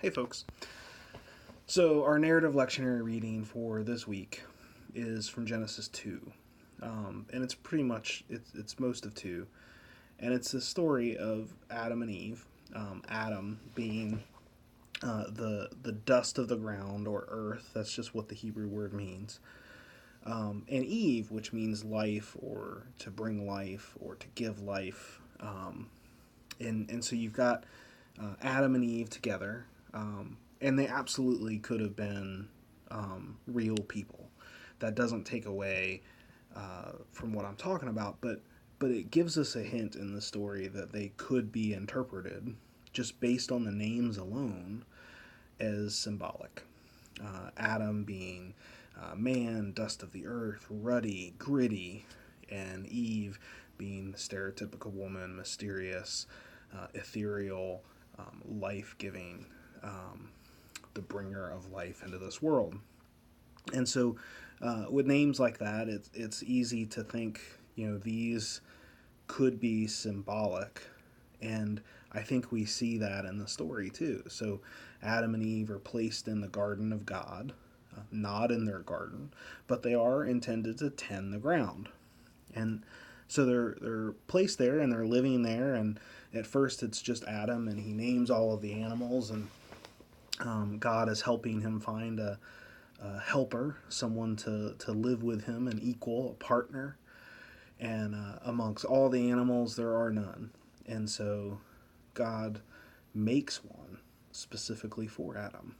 Hey folks. So our narrative lectionary reading for this week is from Genesis 2. And it's pretty much, it's most of 2. And it's the story of Adam and Eve. Adam being the dust of the ground or earth. That's just what the Hebrew word means. And Eve, which means life or to bring life or to give life. And so you've got Adam and Eve together. And they absolutely could have been real people. That doesn't take away from what I'm talking about, but it gives us a hint in the story that they could be interpreted just based on the names alone as symbolic. Adam being man, dust of the earth, ruddy, gritty, and Eve being the stereotypical woman, mysterious, ethereal, life-giving, the bringer of life into this world. And so with names like that, it's easy to think, these could be symbolic. And I think we see that in the story too. So Adam and Eve are placed in the garden of God, not in their garden, but they are intended to tend the ground. And so they're placed there and they're living there. And at first it's just Adam, and he names all of the animals, and God is helping him find a helper, someone to live with him, an equal, a partner. And amongst all the animals, there are none. And so God makes one specifically for Adam.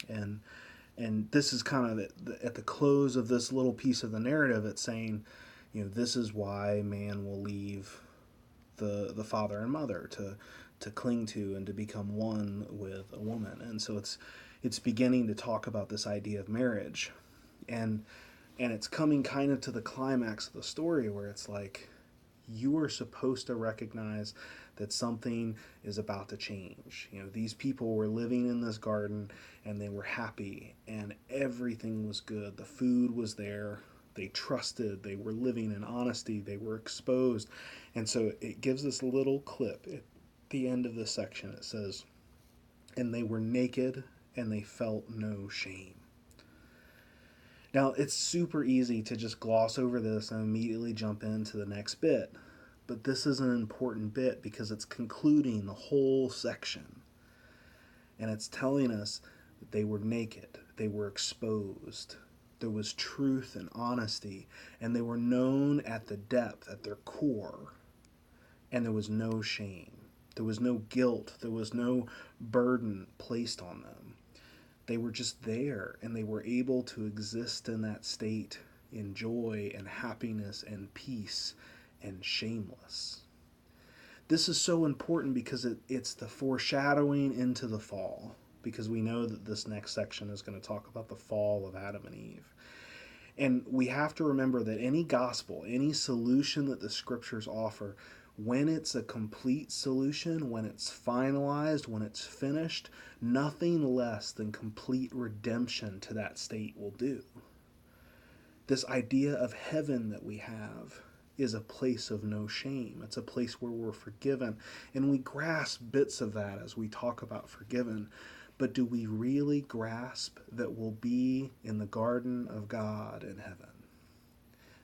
And this is kind of at the close of this little piece of the narrative. It's saying, this is why man will leave the father and mother to cling to and to become one with a woman. And so it's beginning to talk about this idea of marriage. And it's coming kind of to the climax of the story where it's like, you are supposed to recognize that something is about to change. These people were living in this garden and they were happy and everything was good. The food was there. They trusted. They were living in honesty. They were exposed. And so it gives this little clip at the end of this section. It says, "And they were naked and they felt no shame." Now, it's super easy to just gloss over this and immediately jump into the next bit. But this is an important bit because it's concluding the whole section. And it's telling us that they were naked, they were exposed, there was truth and honesty, and they were known at the depth, at their core, and there was no shame. There was no guilt, there was no burden placed on them. They were just there, and they were able to exist in that state in joy and happiness and peace and shameless. This is so important because it's the foreshadowing into the fall, because we know that this next section is going to talk about the fall of Adam and Eve. And we have to remember that any gospel, any solution that the scriptures offer, when it's a complete solution, when it's finalized, when it's finished, nothing less than complete redemption to that state will do. This idea of heaven that we have is a place of no shame. It's a place where we're forgiven. And we grasp bits of that as we talk about forgiven. But do we really grasp that we'll be in the garden of God in heaven?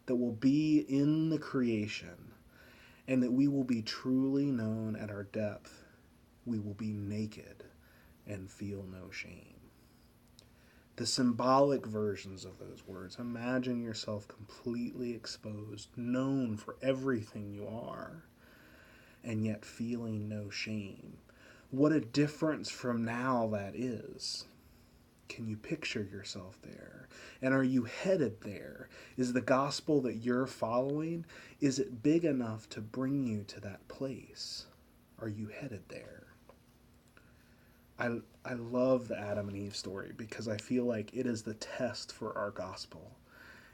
That we'll be in the creation, and that we will be truly known at our depth. We will be naked and feel no shame. The symbolic versions of those words. Imagine yourself completely exposed, known for everything you are, and yet feeling no shame. What a difference from now that is. Can you picture yourself there? And are you headed there? Is the gospel that you're following, is it big enough to bring you to that place? Are you headed there? I love the Adam and Eve story because I feel like it is the test for our gospel.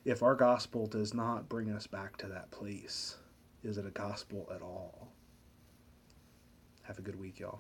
If our gospel does not bring us back to that place, is it a gospel at all? Have a good week, y'all.